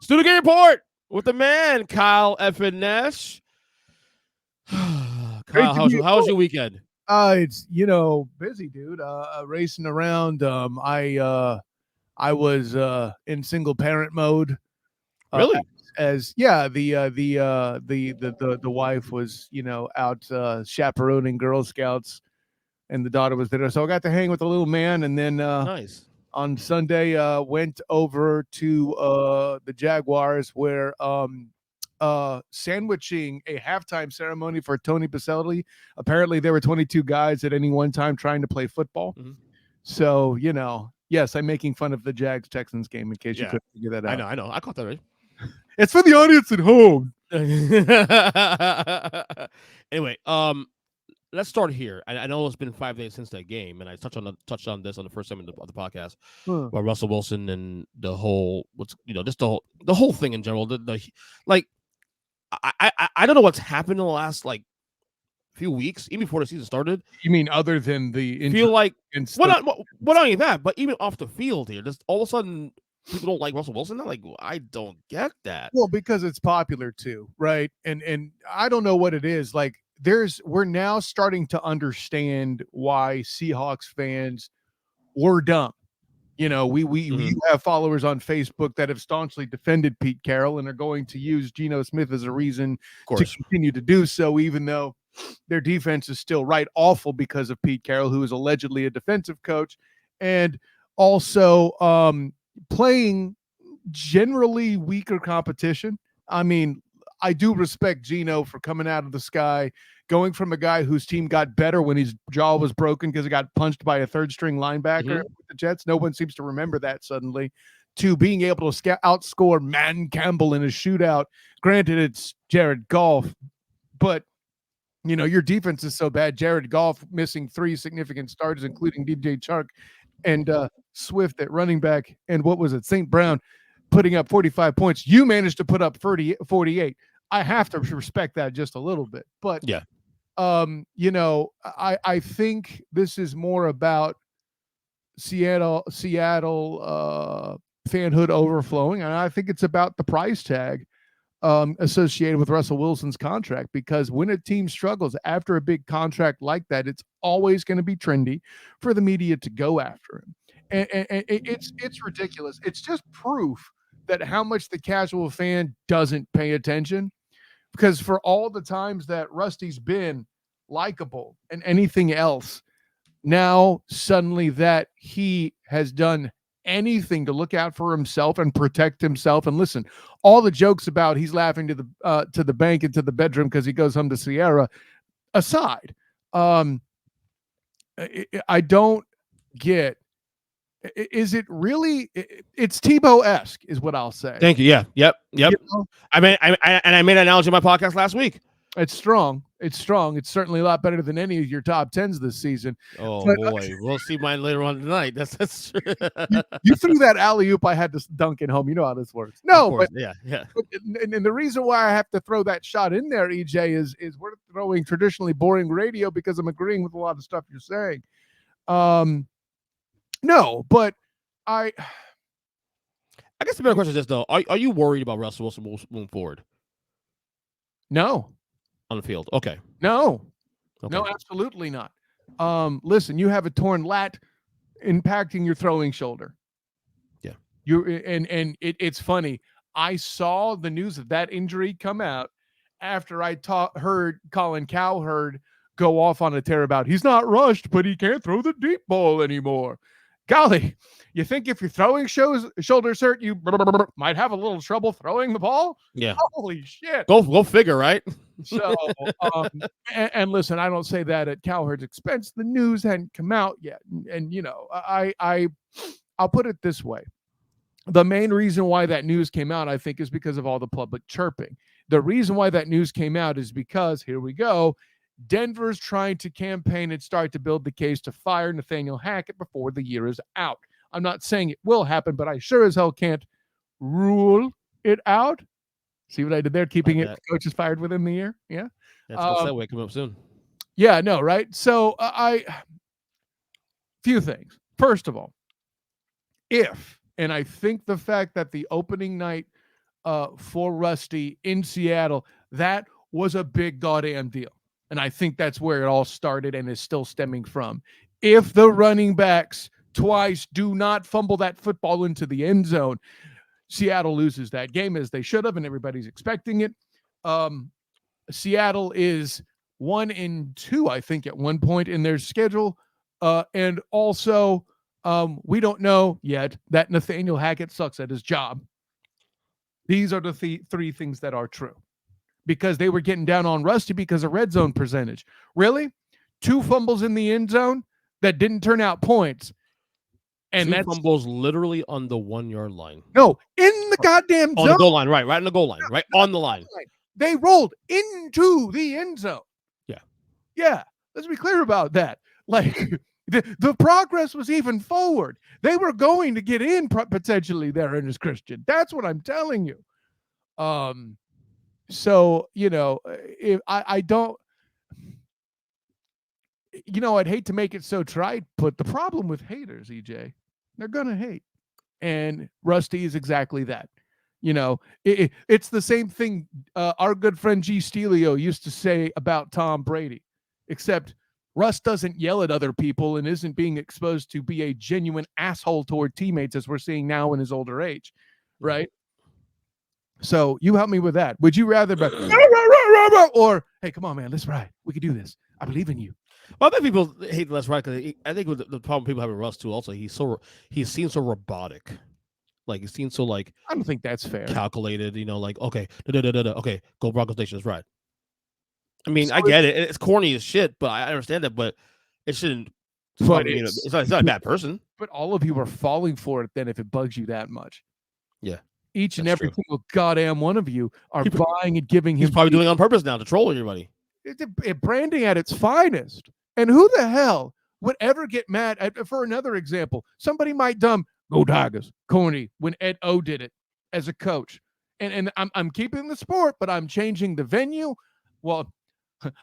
Student Game Report with the man, Kyle effing Nash. Great Kyle, to how was your weekend? It's busy, dude. Racing around. I was in single parent mode. Really? As the wife was out chaperoning Girl Scouts, and the daughter was there, so I got to hang with the little man, and then Nice. on Sunday went over to the Jaguars where sandwiching a halftime ceremony for Tony Baselli. Apparently there were 22 guys at any one time trying to play football. Mm-hmm. So, yes, I'm making fun of the Jags-Texans game in case you couldn't figure that out. I know. I caught that right. It's for the audience at home. Anyway, let's start here. I know it's been 5 days since that game, and I touched on this on the first segment of the podcast about Russell Wilson and the whole just the whole thing in general. I don't know what's happened in the last few weeks, even before the season started. You mean other than the feel like not only that, but even off the field here, just all of a sudden people don't like Russell Wilson. I don't get that. Well, because it's popular too, right? And I don't know what it is. Like we're now starting to understand why Seahawks fans were dumb. We have followers on Facebook that have staunchly defended Pete Carroll and are going to use Geno Smith as a reason to continue to do so, even though their defense is still awful because of Pete Carroll, who is allegedly a defensive coach, and also playing generally weaker competition. I mean, I do respect Geno for coming out of the sky, going from a guy whose team got better when his jaw was broken because he got punched by a third-string linebacker with the Jets. No one seems to remember that suddenly, to being able to outscore Man Campbell in a shootout. Granted, it's Jared Goff, but your defense is so bad. Jared Goff missing 3 significant starters, including DJ Chark and Swift at running back, and what was it, St. Brown, putting up 45 points. You managed to put up 48. I have to respect that just a little bit. But, I think this is more about Seattle fanhood overflowing, and I think it's about the price tag associated with Russell Wilson's contract, because when a team struggles after a big contract like that, it's always going to be trendy for the media to go after him. And it's ridiculous. It's just proof that how much the casual fan doesn't pay attention, because for all the times that Rusty's been likable and anything else, now suddenly that he has done anything to look out for himself and protect himself. And listen, all the jokes about he's laughing to the bank and to the bedroom because he goes home to Sierra aside, I don't get. Is it really? It's Tebow-esque, is what I'll say. Thank you. Yeah. Yep. I made an analogy in my podcast last week. It's strong. It's certainly a lot better than any of your top 10s this season. Oh, boy. We'll see mine later on tonight. That's you threw that alley-oop I had to dunk in home. You know how this works. No, but yeah. And the reason why I have to throw that shot in there, EJ, is we're throwing traditionally boring radio because I'm agreeing with a lot of stuff you're saying. No, but I guess the better question is this, though. Are you worried about Russell Wilson moving forward? No. On the field. Okay. No, absolutely not. Listen, you have a torn lat impacting your throwing shoulder. Yeah. It's funny. I saw the news of that injury come out after I heard Colin Cowherd go off on a tear about he's not rushed, but he can't throw the deep ball anymore. Golly, you think if your throwing shoulders hurt, you might have a little trouble throwing the ball? Yeah. Holy shit. Go figure, right? So, and listen, I don't say that at Cowherd's expense. The news hadn't come out yet. And I'll put it this way. The main reason why that news came out, I think, is because of all the public chirping. The reason why that news came out is because, here we go, Denver's trying to campaign and start to build the case to fire Nathaniel Hackett before the year is out. I'm not saying it will happen, but I sure as hell can't rule it out. See what I did there? Keeping it coaches fired within the year? Yeah. That's a segue coming up soon. Yeah, no, right? So few things. First of all, and I think the fact that the opening night for Rusty in Seattle, that was a big goddamn deal. And I think that's where it all started and is still stemming from. If the running backs twice do not fumble that football into the end zone, Seattle loses that game as they should have, and everybody's expecting it. Seattle is 1-2, I think, at one point in their schedule. And also, we don't know yet that Nathaniel Hackett sucks at his job. These are the three things that are true. Because they were getting down on Rusty because of red zone percentage. Really? 2 fumbles in the end zone that didn't turn out points. And 2 fumbles literally on the 1-yard line. No, in the goddamn zone. On the goal line, right in the goal line, right on the line. They rolled into the end zone. Yeah. Let's be clear about that. Like, the progress was even forward. They were going to get in potentially there in his Christian. That's what I'm telling you. So, if I don't, I'd hate to make it so trite, but the problem with haters, EJ, they're going to hate. And Rusty is exactly that. It's the same thing our good friend G. Stelio used to say about Tom Brady, except Russ doesn't yell at other people and isn't being exposed to be a genuine asshole toward teammates as we're seeing now in his older age, right? So you help me with that. Would you rather or, hey, come on, man, let's ride. We can do this. I believe in you. Well, I think people hate let's ride because I think the problem people have with Russ too. Also, he seems so robotic. Like, he seems so like, I don't think that's fair. Calculated, like, okay, okay, go Broncos Nation, let's ride. I mean, I get it. It's corny as shit, but I understand that. But it shouldn't. But it's not a bad person. But all of you are falling for it then if it bugs you that much. Yeah. Each and every single goddamn one of you are buying and giving him. He's probably doing it on purpose now to troll everybody. It's branding at its finest. And who the hell would ever get mad at, for another example, somebody might go Tigers, corny, when Ed O did it as a coach. And I'm keeping the sport, but I'm changing the venue. Well,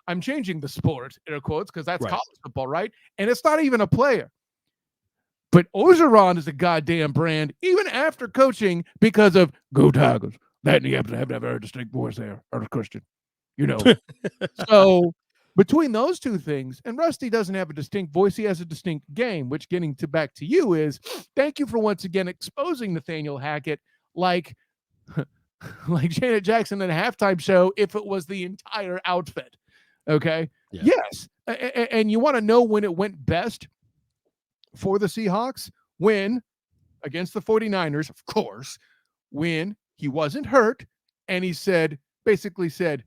I'm changing the sport, air quotes, because that's college football, right? And it's not even a player. But Orgeron is a goddamn brand, even after coaching, because of Go Tigers. That you have to have a very distinct voice there, or a Christian, So between those two things, and Rusty doesn't have a distinct voice, he has a distinct game, which getting back to you is, thank you for once again exposing Nathaniel Hackett like Janet Jackson in a halftime show if it was the entire outfit. Okay? Yeah. Yes. And you want to know when it went best for the Seahawks? When, against the 49ers, of course, when he wasn't hurt and he basically said,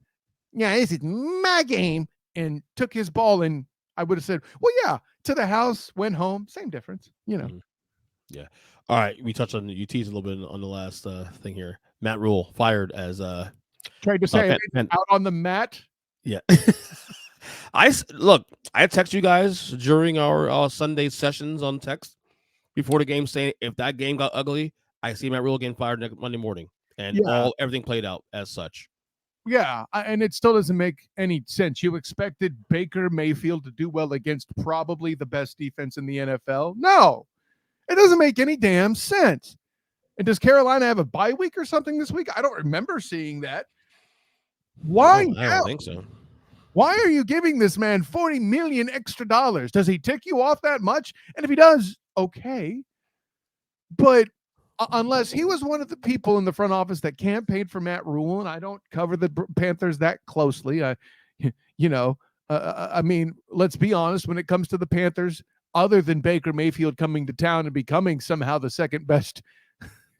yeah, this is my game, and took his ball, and I would have said, well, yeah, to the house, went home, same difference, Mm-hmm. Yeah. All right, we touched on, you teased a little bit on the last thing here. Matt Rhule fired as tried to say out on the mat. Yeah. I text you guys during our Sunday sessions on text before the game saying if that game got ugly, I see Matt Rhule getting fired next Monday morning, and everything played out as such. Yeah, and it still doesn't make any sense. You expected Baker Mayfield to do well against probably the best defense in the NFL? No, it doesn't make any damn sense. And does Carolina have a bye week or something this week? I don't remember seeing that. Why? I don't think so. Why are you giving this man $40 million extra? Does he tick you off that much? And if he does, okay. But unless he was one of the people in the front office that campaigned for Matt Rhule, and I don't cover the Panthers that closely. I mean, let's be honest, when it comes to the Panthers, other than Baker Mayfield coming to town and becoming somehow the second best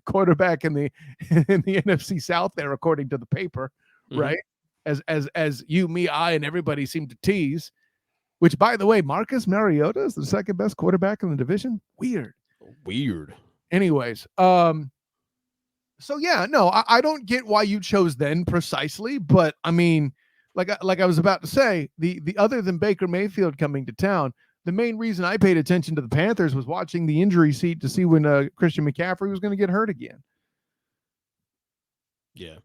quarterback in the NFC South there, according to the paper, right? As you, me, I, and everybody seem to tease, which, by the way, Marcus Mariota is the second best quarterback in the division. Weird. Anyways, so yeah, no, I don't get why you chose then precisely, but I mean, like I was about to say, the other than Baker Mayfield coming to town, the main reason I paid attention to the Panthers was watching the injury sheet to see when Christian McCaffrey was going to get hurt again. Yeah.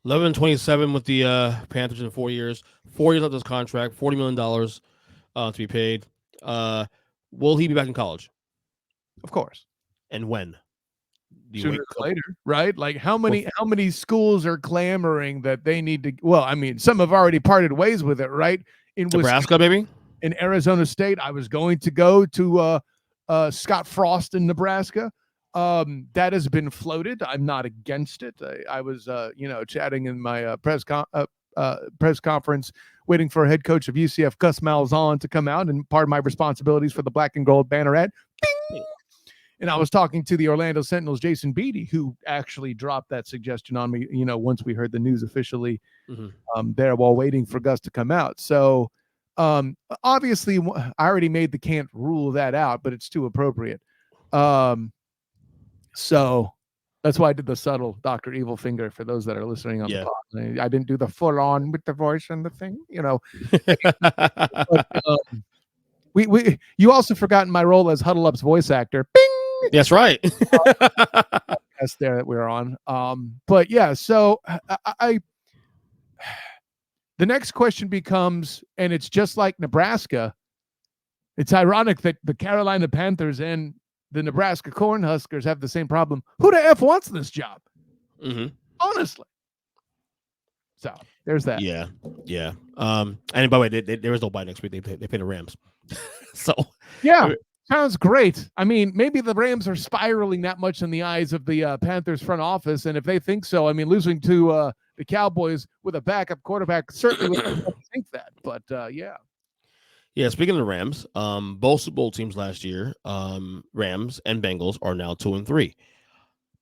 11-27 with the Panthers in 4 years. 4 years of this contract, $40 million to be paid. Will he be back in college? Of course. And when? You sooner wait than later, right? Like how many schools are clamoring that they need to? Well, I mean, some have already parted ways with it, right? In Nebraska, maybe. in Arizona State, I was going to go to Scott Frost in Nebraska. That has been floated. I'm not against it. I was, chatting in my press conference, waiting for a head coach of UCF, Gus Malzahn, to come out, and part of my responsibilities for the black and gold banneret. Bing! And I was talking to the Orlando Sentinel's Jason Beatty, who actually dropped that suggestion on me, once we heard the news officially there while waiting for Gus to come out. So obviously, I already made the can't rule that out, but it's too appropriate. So that's why I did the subtle Dr. Evil finger for those that are listening on the pod. I didn't do the full on with the voice and the thing, But, you also forgotten my role as Huddle Up's voice actor. Bing! That's right. That's there that we're on. But yeah, so the next question becomes, and it's just like Nebraska. It's ironic that the Carolina Panthers and the Nebraska Cornhuskers have the same problem. Who the F wants this job? Honestly. So there's that. Yeah. And by the way, there is no bye next week. They play the Rams. So yeah, sounds great. I mean, maybe the Rams are spiraling that much in the eyes of the Panthers front office, and if they think so, I mean, losing to the Cowboys with a backup quarterback certainly would think that. But yeah. Yeah, speaking of the Rams, both Super Bowl teams last year, Rams and Bengals, are now 2-3.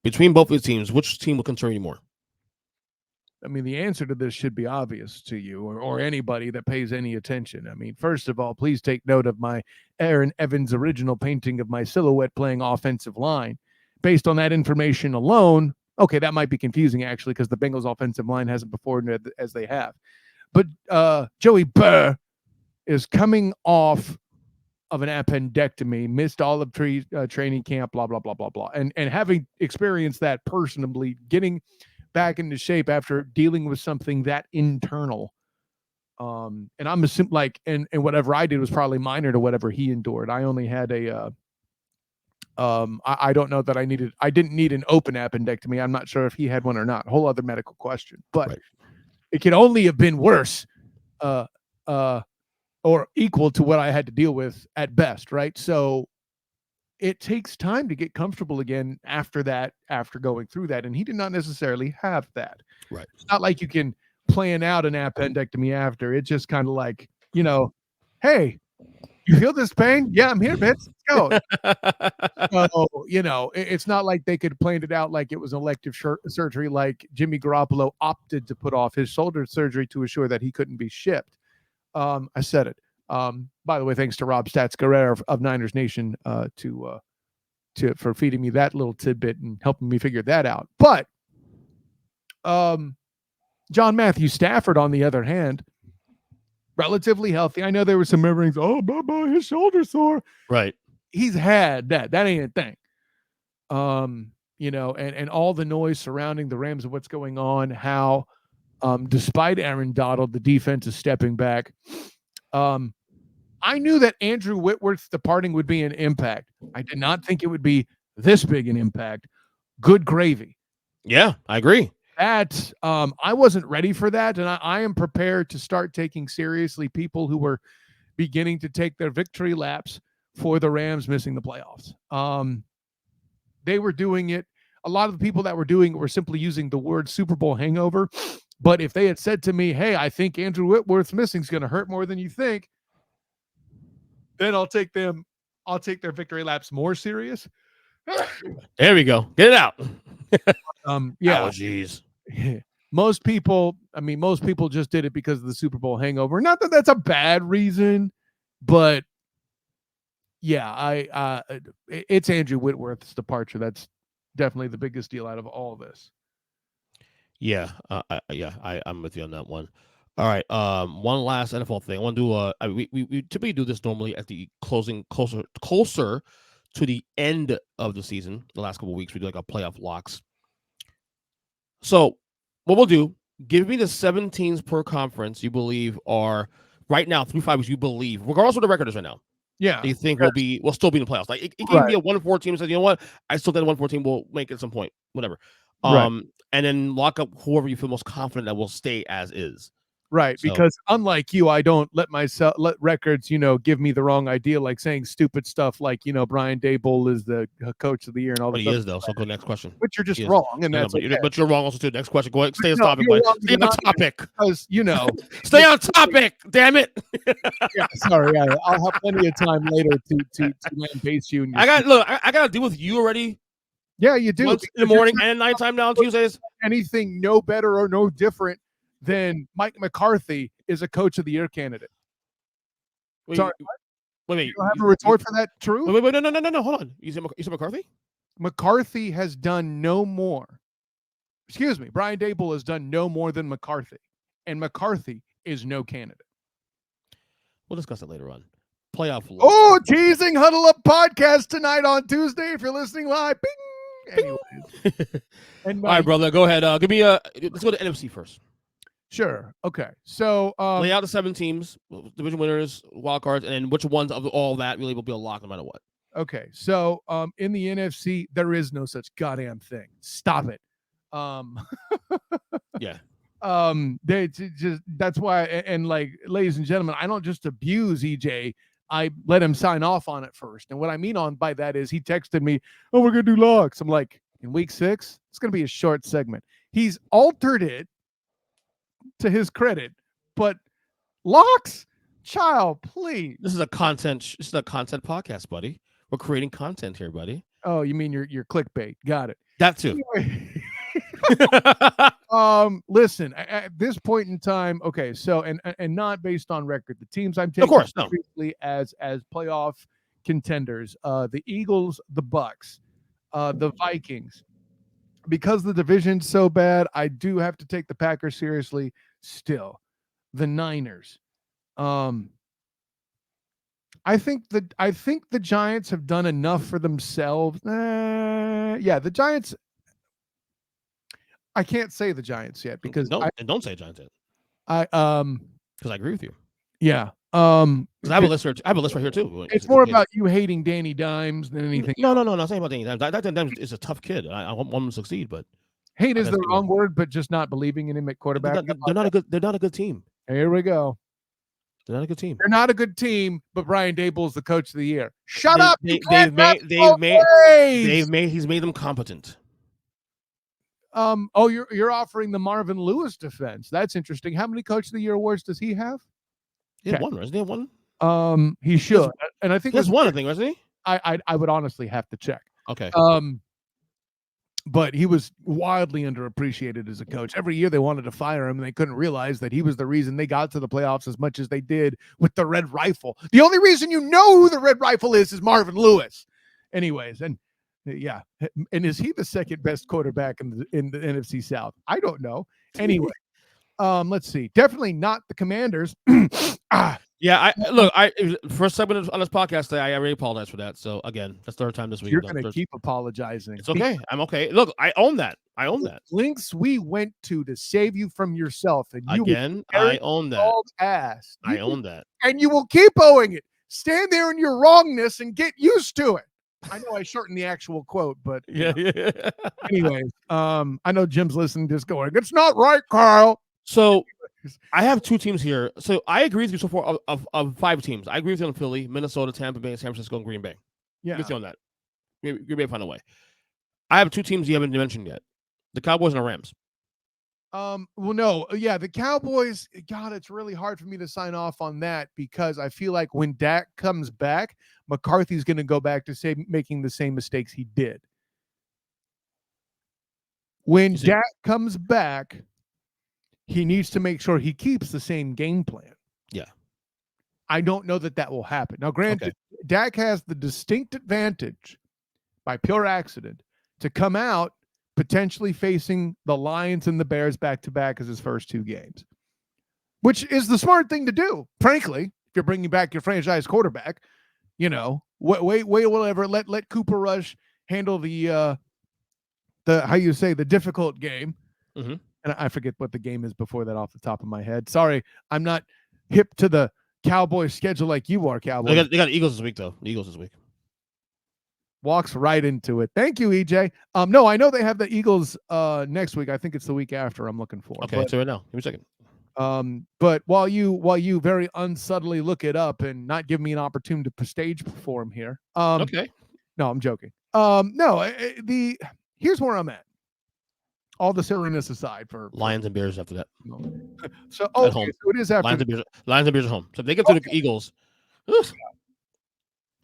Between both of these teams, which team will concern you more? I mean, the answer to this should be obvious to you or anybody that pays any attention. I mean, first of all, please take note of my Aaron Evans original painting of my silhouette playing offensive line. Based on that information alone, okay, that might be confusing, actually, because the Bengals offensive line hasn't performed as they have. But Joey Burr is coming off of an appendectomy, missed all of training camp, blah, blah, blah, blah, blah. And having experienced that personally, getting back into shape after dealing with something that internal. And I'm assuming and whatever I did was probably minor to whatever he endured. I only had I don't know that I didn't need an open appendectomy. I'm not sure if he had one or not. Whole other medical question, but It could only have been worse, or equal to what I had to deal with at best. Right. So it takes time to get comfortable again after going through that. And he did not necessarily have that. Right. It's not like you can plan out an appendectomy after. It's just kind of like, hey, you feel this pain? Yeah, I'm here, bitch. Let's go. So, it's not like they could plan it out like it was elective surgery, like Jimmy Garoppolo opted to put off his shoulder surgery to assure that he couldn't be shipped. I said it. By the way, thanks to Rob Stats Guerrero of Niners Nation for feeding me that little tidbit and helping me figure that out. But John Matthew Stafford, on the other hand, relatively healthy. I know there were some murmurings. Oh, his shoulder sore. Right. He's had that. That ain't a thing. And all the noise surrounding the Rams and what's going on, how despite Aaron Donald, the defense is stepping back. I knew that Andrew Whitworth's departing would be an impact. I did not think it would be this big an impact. Good gravy. Yeah, I agree. That I wasn't ready for that, and I am prepared to start taking seriously people who were beginning to take their victory laps for the Rams missing the playoffs. They were doing it. A lot of the people that were doing it were simply using the word Super Bowl hangover. But if they had said to me, hey, I think Andrew Whitworth's missing is going to hurt more than you think, then I'll take their victory laps more serious. There we go. Get it out. Yeah. Oh, geez. Most people just did it because of the Super Bowl hangover. Not that that's a bad reason, but yeah, it's Andrew Whitworth's departure. That's definitely the biggest deal out of all of this. Yeah, I'm with you on that one. All right, one last NFL thing. I want to do. We typically do this normally at the closer to the end of the season. The last couple of weeks, we do like a playoff locks. So, what we'll do? Give me the 7 teams per conference you believe are right now through 5 weeks. You believe, regardless of what the record is right now, Yeah. They think we'll still be in the playoffs. Like it can Right. be a 1-4 team. Says, you know what? I still think 1-4 team will make it at some point. Whatever. Right. And then lock up whoever you feel most confident that will stay as is. Right, So, because unlike you, I don't let records, give me the wrong idea, like saying stupid stuff like, Brian Daboll is the coach of the year and all but this he stuff. is though. So go next question. But you're just He is. wrong, and No, that's okay. but you're wrong also too. Next question. Go ahead. Stay on No, topic, you're buddy. wrong Stay on topic. because Stay on topic. Damn it. Yeah, sorry. I'll have plenty of time later to lambaste you. And I got to deal with you already. Yeah, you do. Once in the morning and at nighttime now on Tuesdays. Anything no better or no different than Mike McCarthy is a coach of the year candidate. Wait, Sorry, wait. You don't have a retort for that? True. Wait, no. Hold on. You said McCarthy? McCarthy has done no more. Excuse me. Brian Daboll has done no more than McCarthy, and McCarthy is no candidate. We'll discuss it later on. Playoff. Oh, teasing Huddle Up podcast tonight on Tuesday. If you're listening live, bing. Anyways, all right, brother, go ahead. Give me let's go to NFC first. Sure. Okay. So lay out the 7 teams, division winners, wild cards, and then which ones of all that really will be a lock no matter what. Okay. So in the NFC, there is no such goddamn thing. Stop it. Yeah. They just that's why, and like, ladies and gentlemen, I don't just abuse EJ. I let him sign off on it first. And what I mean by that is he texted me, "Oh, we're gonna do locks." I'm like, in week 6, it's gonna be a short segment. He's altered it to his credit, but locks, child, please. This is a content podcast, buddy. We're creating content here, buddy. Oh, you mean your clickbait? Got it. That too. Anyway. Listen, at this point in time, okay, so and not based on record, the teams I'm taking of course, no. as playoff contenders, the Eagles, the Bucks, the Vikings. Because the division's so bad, I do have to take the Packers seriously still. The Niners. I think the Giants have done enough for themselves. Yeah, the Giants. I can't say the Giants yet because don't say Giants yet. Because I agree with you. Yeah. I have a list here. I have a list right here too. It's more about you hating Danny Dimes than anything. No. Not saying about Danny Dimes. Danny Dimes is a tough kid. I want him to succeed, but hate is the wrong word. But just not believing in him at quarterback. They're not a good team. Here we go. They're not a good team. They're not a good team, but Brian Daboll's the coach of the year. Shut up. He's made them competent. You're offering the Marvin Lewis defense. That's interesting. How many coach of the year awards does he have? He had one, doesn't he have one? He should. And I think there's one, I think, wasn't he? I would honestly have to check. Okay. But he was wildly underappreciated as a coach. Every year they wanted to fire him, and they couldn't realize that he was the reason they got to the playoffs as much as they did with the Red Rifle. The only reason you know who the Red Rifle is Marvin Lewis. Anyways, and yeah. And is he the second best quarterback in the NFC South? I don't know. Anyway, let's see. Definitely not the Commanders. Yeah, I first segment on this podcast today, I already apologize for that. So again, that's the third time this week. You're going to keep apologizing. It's okay. I'm okay. Look, I own that. Links we went to save you from yourself, and you again, I own that. I own that, and you will keep owing it. Stand there in your wrongness and get used to it. I know I shortened the actual quote, but yeah. Anyways, I know Jim's listening, just going, "It's not right, Carl." So I have 2 teams here. So I agree with you so far of 5 teams. I agree with you on Philly, Minnesota, Tampa Bay, San Francisco, and Green Bay. Yeah. With you on that. Green Bay find a way. I have 2 teams you haven't mentioned yet. The Cowboys and the Rams. Well, no. Yeah, the Cowboys, God, it's really hard for me to sign off on that because I feel like when Dak comes back, McCarthy's going to go back to making the same mistakes he did. When Dak comes back, he needs to make sure he keeps the same game plan. Yeah. I don't know that will happen. Now, granted, Dak has the distinct advantage by pure accident to come out potentially facing the Lions and the Bears back-to-back as his first 2 games, which is the smart thing to do, frankly, if you're bringing back your franchise quarterback. Wait, whatever. Let Cooper Rush handle the how you say, the difficult game. Mm-hmm. And I forget what the game is before that off the top of my head. Sorry, I'm not hip to the Cowboys schedule like you are, Cowboys. They got Eagles this week, though. The Eagles this week. Walks right into it. Thank you, EJ. No, I know they have the Eagles next week. I think it's the week after I'm looking for. Okay, so right now. Give me a second. But while you very unsubtly look it up and not give me an opportunity to stage perform here. Okay. No, I'm joking. Here's where I'm at. All the silliness aside, for Lions and Bears after that. So at home. So it is after Lions and Bears at home. So if they get to the Eagles.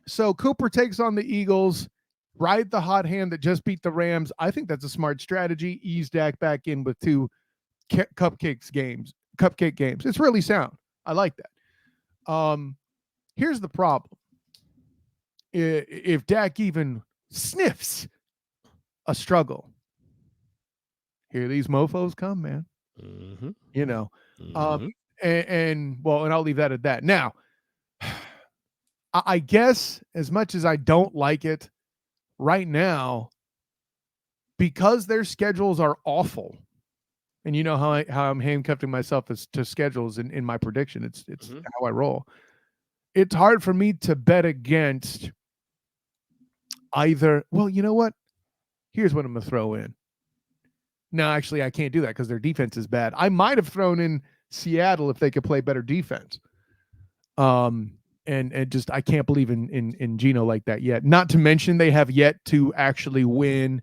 So Cooper takes on the Eagles, ride the hot hand that just beat the Rams. I think that's a smart strategy. Ease Dak back in with 2 cupcake games. It's really sound. I like that. Here's the problem. If Dak even sniffs a struggle, here these mofos come, man. Mm-hmm. You know. Mm-hmm. And I'll leave that at that. Now, I guess as much as I don't like it right now, because their schedules are awful, and you know how I'm handcuffing myself to schedules in my prediction. It's mm-hmm. how I roll. It's hard for me to bet against either. Well, you know what? Here's what I'm going to throw in. No, actually, I can't do that because their defense is bad. I might have thrown in Seattle if they could play better defense. And just I can't believe in Geno like that yet. Not to mention they have yet to actually win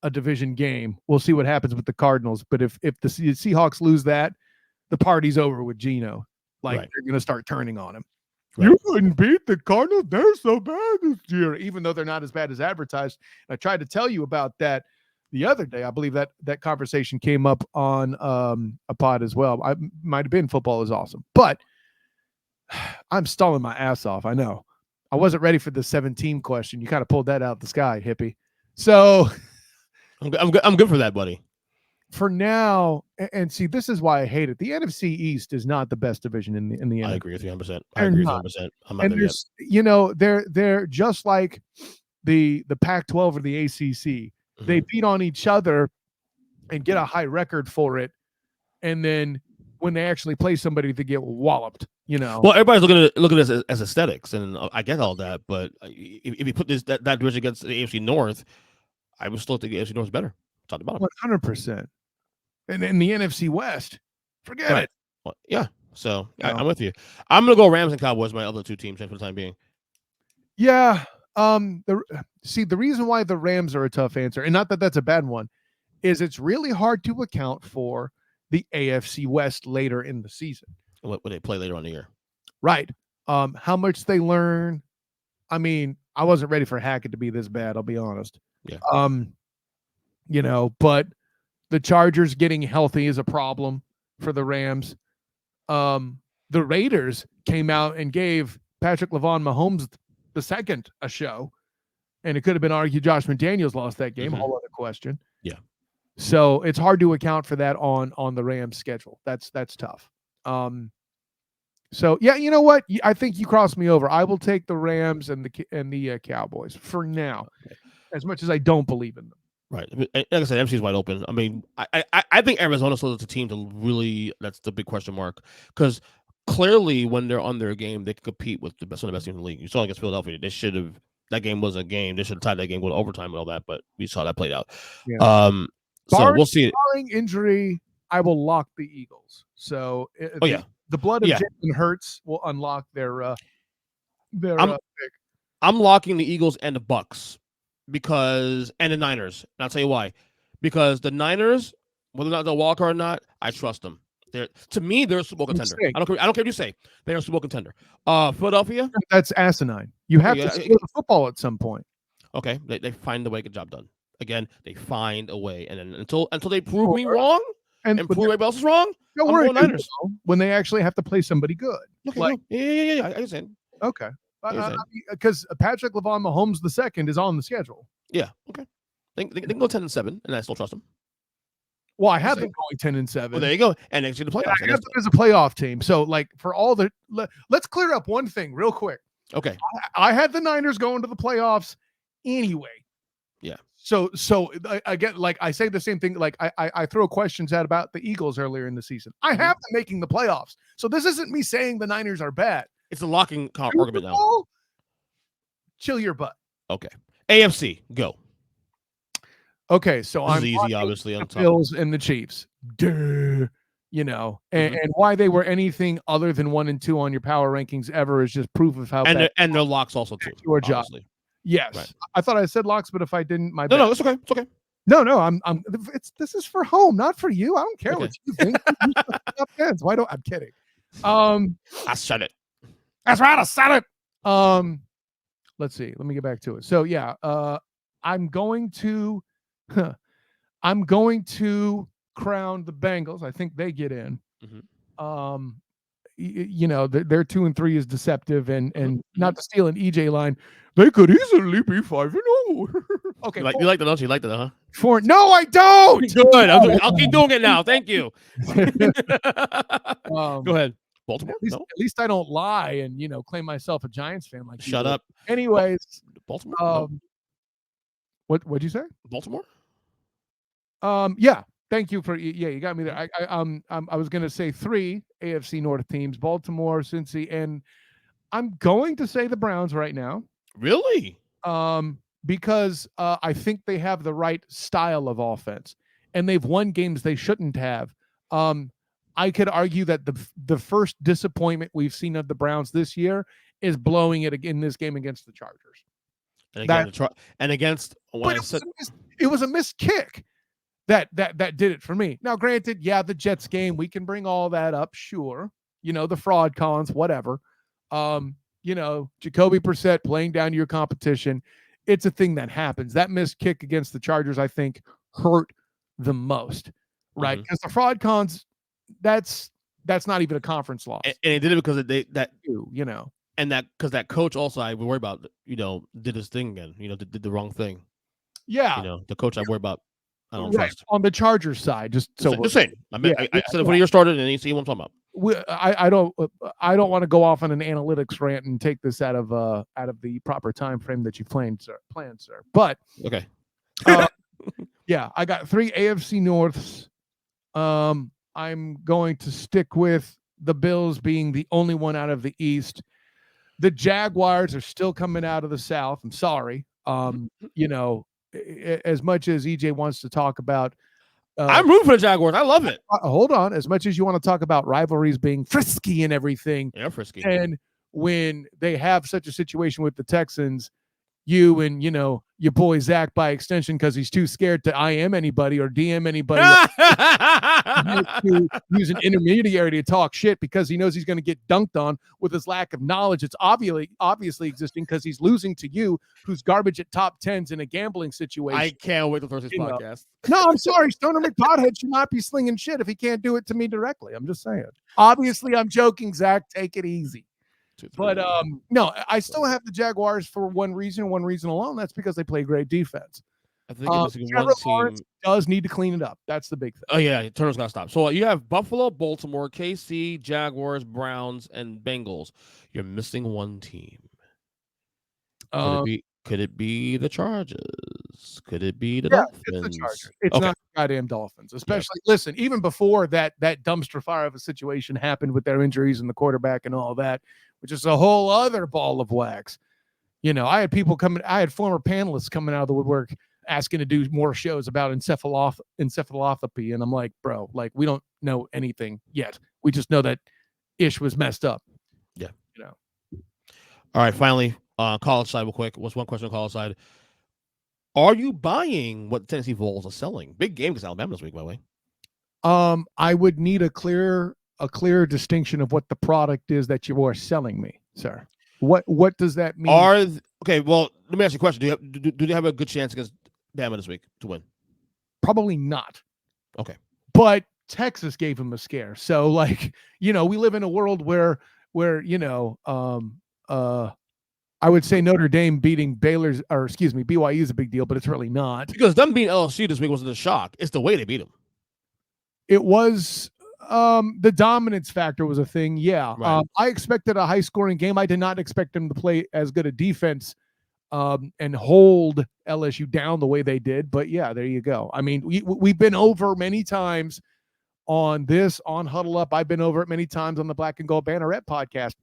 a division game. We'll see what happens with the Cardinals. But if the Seahawks lose that, the party's over with Geno. Like right. They're going to start turning on him. Right. You couldn't beat the Cardinals. They're so bad this year, even though they're not as bad as advertised. And I tried to tell you about that the other day. I believe that conversation came up on a pod as well. I might have been football is awesome, but I'm stalling my ass off. I know. I wasn't ready for the 17 question. You kind of pulled that out of the sky, hippie. So I'm good for that, buddy. For now, and see, this is why I hate it. The NFC East is not the best division in the NFC. I agree with you 100%. I agree with you 100%. I'm not there yet. You know, they're just like the Pac-12 or the ACC. Mm-hmm. They beat on each other and get a high record for it, and then when they actually play somebody, they get walloped. You know. Well, everybody's looking at this as aesthetics, and I get all that. But if you put that division against the AFC North, I would still think the AFC North is better. Top to bottom. 100%. And in the NFC West, forget it. Well, yeah. So I'm with you. I'm gonna go Rams and Cowboys, my other 2 teams for the time being. Yeah. The reason why the Rams are a tough answer, and not that that's a bad one, is it's really hard to account for the AFC West later in the season. What would they play later on the year? Right. How much they learn. I mean, I wasn't ready for Hackett to be this bad, I'll be honest. Yeah. You know, but the Chargers getting healthy is a problem for the Rams. The Raiders came out and gave Patrick Mahomes II a show, and it could have been argued Josh McDaniels lost that game. Mm-hmm. Whole other question. Yeah. So it's hard to account for that on the Rams schedule. That's tough. So yeah, you know what? I think you crossed me over. I will take the Rams and the Cowboys for now, as much as I don't believe in them. Right. Like I said, MC's wide open. I mean, I think Arizona's still a team to really, that's the big question mark, because clearly when they're on their game, they can compete with some of the best teams in the league. You saw against Philadelphia, that game was a game. They should have tied that game with overtime and all that, but we saw that played out. Yeah. So we'll see. Barring injury, I will lock the Eagles. So the blood of Jalen Hurts will unlock their pick. I'm locking the Eagles and the Bucks and the Niners. And I'll tell you why. Because the Niners, whether or not they'll walk or not, I trust them. To me, they're a Super Bowl contender. I don't care what you say. They're a Super Bowl contender. Philadelphia? That's asinine. You have to score the football at some point. Okay. They find a way to get the job done. Again, they find a way. And then until they prove me wrong and prove everybody else is wrong, I'm going Niners. When they actually have to play somebody good. Okay, yeah. I understand. Okay. Because Patrick Mahomes II is on the schedule. Yeah, okay. They can go 10-7, and I still trust them. Well, I have them going 10-7. Well, there you go. And next year the playoffs. I have them as a playoff team. So, like, for all the let's clear up one thing real quick. Okay. I had the Niners going to the playoffs anyway. Yeah. So again, like I say the same thing. Like I throw questions out about the Eagles earlier in the season. I have them making the playoffs. So this isn't me saying the Niners are bad. It's a locking argument now. Chill your butt. Okay. AFC, go. Okay, so I'm easy, obviously, on the top. Bills and the Chiefs. Duh. You know, and why they were anything other than 1 and 2 on your power rankings ever is just proof of how bad. And their locks also too. Your job. Yes, right. I thought I said locks, but if I didn't, my bad. No, it's okay. It's okay. No, this is for home, not for you. I don't care what you think. Why don't I'm kidding? I said it. That's right, I said it. Let's see. Let me get back to it. So yeah, I'm going to crown the Bengals. I think they get in. You know, their 2 and 3 is deceptive, and not to steal an EJ line, they could easily be 5-0. Okay, you like that, don't you? You like that, huh? No, I don't. Good. I'll keep doing it now. Thank you. Go ahead. Baltimore? At least I don't lie and claim myself a Giants fan like Shut up. Anyways, Baltimore. No. What'd you say? Baltimore? Yeah. Thank you for you got me there. I was gonna say 3 AFC North teams: Baltimore, Cincy, and I'm going to say the Browns right now. Really? Because I think they have the right style of offense, and they've won games they shouldn't have. I could argue that the first disappointment we've seen of the Browns this year is blowing it in this game against the Chargers. And again, it was a missed kick. That did it for me. Now, granted, the Jets game, we can bring all that up, sure. The fraud cons, whatever. Jacoby Brissett playing down to your competition. It's a thing that happens. That missed kick against the Chargers, I think, hurt the most, right? Because the fraud cons, that's not even a conference loss. And they did it because and because that coach also I worry about, did his thing again, did the wrong thing. Yeah. The coach I worry about. I don't trust. On the Chargers side, just saying. I said it when you started, and you see what I'm talking about. I don't want to go off on an analytics rant and take this out of the proper time frame that you planned, sir. But okay, I got 3 AFC Norths. I'm going to stick with the Bills being the only one out of the East. The Jaguars are still coming out of the South. I'm sorry. As much as EJ wants to talk about, I'm rooting for the Jaguars. I love it. Hold on. As much as you want to talk about rivalries being frisky and everything, frisky. And when they have such a situation with the Texans, you and your boy Zach by extension, because he's too scared to IM anybody or DM anybody, to use an intermediary to talk shit because he knows he's going to get dunked on with his lack of knowledge. It's obviously existing because he's losing to you, who's garbage at top 10s in a gambling situation. I can't wait to Thursday's podcast. No, I'm sorry. Stoner McPothead should not be slinging shit if he can't do it to me directly. I'm just saying. Obviously, I'm joking, Zach. Take it easy. But no, I still have the Jaguars for one reason alone. That's because they play great defense. I think one team does need to clean it up. That's the big thing. Oh yeah, Turner's gotta stop. So you have Buffalo, Baltimore, KC, Jaguars, Browns, and Bengals. You're missing one team. Could it be the Chargers? Could it be the Dolphins? It's the Chargers. It's not the goddamn Dolphins. Especially, listen, even before that dumpster fire of a situation happened with their injuries and the quarterback and all that, which is a whole other ball of wax. I had former panelists coming out of the woodwork asking to do more shows about encephalopathy. And I'm like, bro, we don't know anything yet. We just know that Ish was messed up. Yeah. All right. Finally, college side real quick. What's one question on college side? Are you buying what Tennessee Vols are selling? Big game against Alabama this week, by the way. I would need a clear distinction of what the product is that you are selling me, sir. What does that mean? Okay, well, let me ask you a question. Do they have a good chance against Bama this week to win? Probably not. Okay. But Texas gave them a scare. So we live in a world where I would say Notre Dame beating BYU is a big deal, but it's really not. Because them beating LSU this week wasn't a shock. It's the way they beat them. It was the dominance factor was a thing. Yeah. Right. I expected a high scoring game. I did not expect them to play as good a defense and hold LSU down the way they did. But yeah, there you go. I mean, we've been over many times on this, on Huddle Up. I've been over it many times on the Black and Gold Banneret podcast.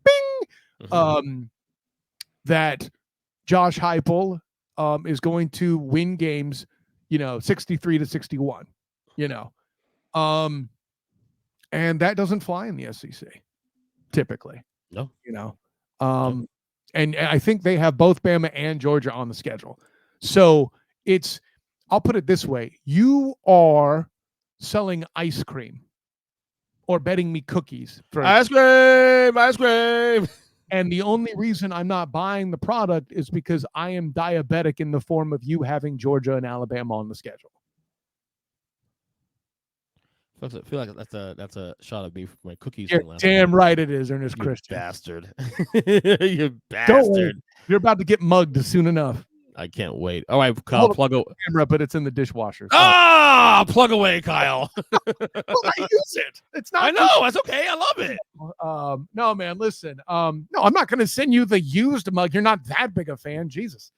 Bing! That Josh Heupel is going to win games, 63-61, and that doesn't fly in the SEC typically. No. And I think they have both Bama and Georgia on the schedule. So I'll put it this way. You are selling ice cream or betting me cookies. Ice cream. And the only reason I'm not buying the product is because I am diabetic in the form of you having Georgia and Alabama on the schedule. I feel like that's a shot of me for my cookies. You're damn right it is, Ernest Christian. Bastard. You bastard. You're about to get mugged soon enough. I can't wait. All right, Kyle, plug away. Camera, but it's in the dishwasher. Plug away, Kyle. Well, I use it. It's not. I know. That's okay. I love it. No, man. Listen. No, I'm not going to send you the used mug. You're not that big a fan, Jesus.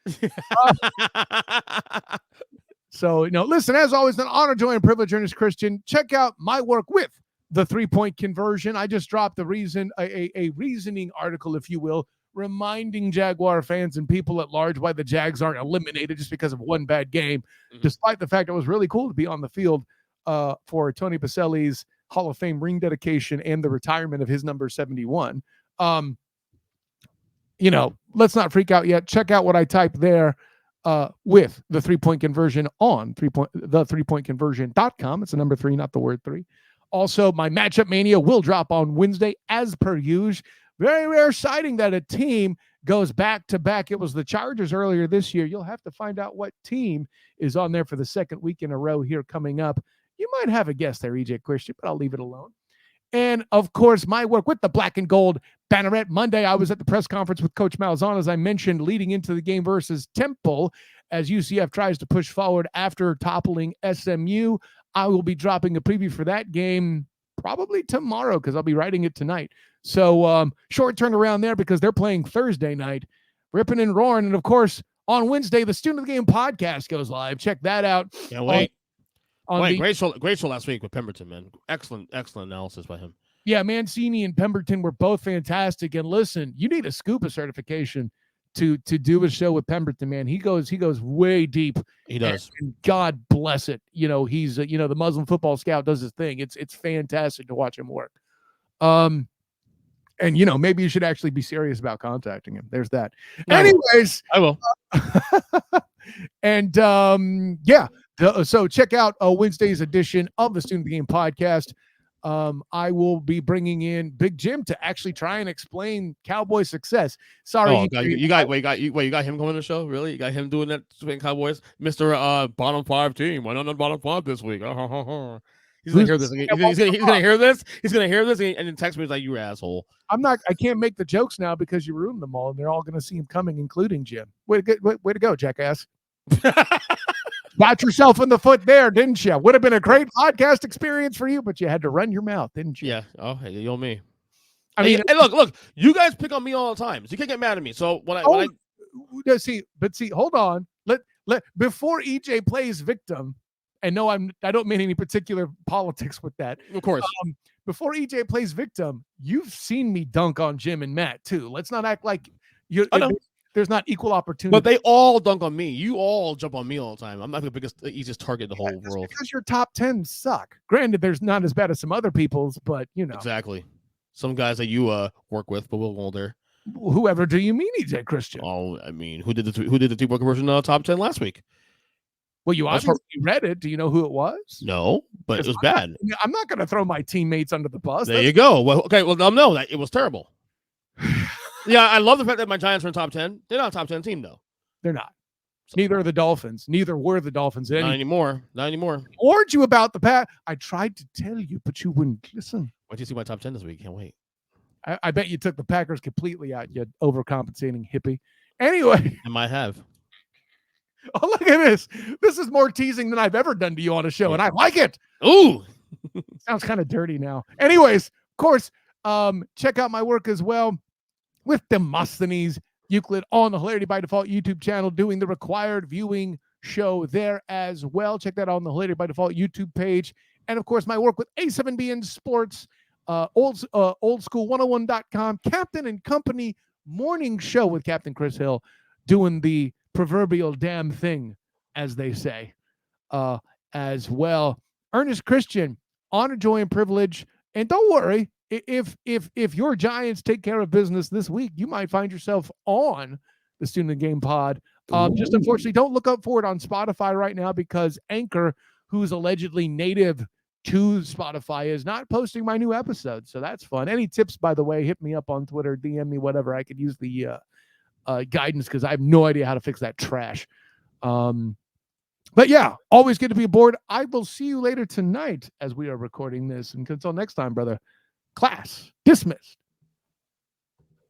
So, listen. As always, an honor, joy, and privilege, Ernest Christian. Check out my work with the 3-point conversion. I just dropped a reasoning article, if you will, reminding Jaguar fans and people at large why the Jags aren't eliminated just because of one bad game, despite the fact it was really cool to be on the field for Tony Pacelli's Hall of Fame ring dedication and the retirement of his number 71. Let's not freak out yet. Check out what I typed there with the 3-point conversion on the 3pointconversion.com. It's the number 3, not the word 3. Also, my Matchup Mania will drop on Wednesday as per usual. Very rare sighting that a team goes back-to-back. It was the Chargers earlier this year. You'll have to find out what team is on there for the second week in a row here coming up. You might have a guess there, EJ Christian, but I'll leave it alone. And, of course, my work with the Black and Gold Banneret. Monday, I was at the press conference with Coach Malzahn, as I mentioned, leading into the game versus Temple, as UCF tries to push forward after toppling SMU. I will be dropping a preview for that game probably tomorrow because I'll be writing it tonight. So short turnaround there because they're playing Thursday night, ripping and roaring. And, of course, on Wednesday, the Student of the Game podcast goes live. Check that out. Can't wait. Great show last week with Pemberton, man. Excellent analysis by him. Yeah, Mancini and Pemberton were both fantastic. And listen, you need a scuba certification to do a show with Pemberton, man. He goes way deep. He does. And God bless it. He's the Muslim football scout does his thing. It's fantastic to watch him work. And, maybe you should actually be serious about contacting him. There's that. Anyways. I will. And, so check out Wednesday's edition of the Student of the Game podcast. I will be bringing in Big Jim to actually try and explain Cowboy success. Sorry. Oh, God, you got him coming to the show? Really? You got him doing that to Cowboys? Mr. Bottom 5 team. Why not on bottom 5 this week? He's gonna hear this. He's gonna hear this. He's gonna hear this and then text me like, "You asshole." I can't make the jokes now because you ruined them all, and they're all gonna see him coming, including Jim. Way to go, jackass. Got yourself in the foot there, didn't you? Would have been a great podcast experience for you, but you had to run your mouth, didn't you? Yeah. Oh, hey, you owe me. I mean, hey, look. You guys pick on me all the time, so you can't get mad at me. So see, hold on. Let before EJ plays victim. And no, I don't mean any particular politics with that. Of course. Before EJ plays victim, you've seen me dunk on Jim and Matt too. Let's not act like there's not equal opportunity. But they all dunk on me. You all jump on me all the time. I'm not the easiest target in the whole world. Because your top 10 suck. Granted, there's not as bad as some other people's, but Exactly. Some guys that you work with, but we'll go there. Whoever do you mean, EJ Christian? Oh, I mean, who did the 2-point conversion top 10 last week? Well, you obviously read it. Do you know who it was? No, but it was bad. I'm not going to throw my teammates under the bus. There you go. Well, okay. Well, no, that it was terrible. Yeah, I love the fact that my Giants are in top 10. They're not a top 10 team, though. They're not. Neither are the Dolphins. Neither were the Dolphins. Not anymore. I warned you about the past. I tried to tell you, but you wouldn't listen. Wait till you see my top 10 this week. Can't wait. I bet you took the Packers completely out, you overcompensating hippie. Anyway. I might have. Oh, look at this. This is more teasing than I've ever done to you on a show, and I like it. Ooh. Sounds kind of dirty now. Anyways, of course, check out my work as well with Demosthenes Euclid on the Hilarity by Default YouTube channel, doing the required viewing show there as well. Check that out on the Hilarity by Default YouTube page. And of course, my work with A7BN Sports, old school 101.com, Captain and Company morning show with Captain Chris Hill, doing the proverbial damn thing, as they say, as well. Ernest Christian, honor, joy, and privilege. And don't worry, if your Giants take care of business this week, you might find yourself on the Student Game Pod. Just unfortunately, don't look up for it on Spotify right now because Anchor, who's allegedly native to Spotify, is not posting my new episode. So that's fun. Any tips, by the way, hit me up on Twitter, DM me, whatever. I could use the guidance because I have no idea how to fix that trash. But yeah, always good to be aboard. I will see you later tonight as we are recording this. And until next time, brother, class dismissed.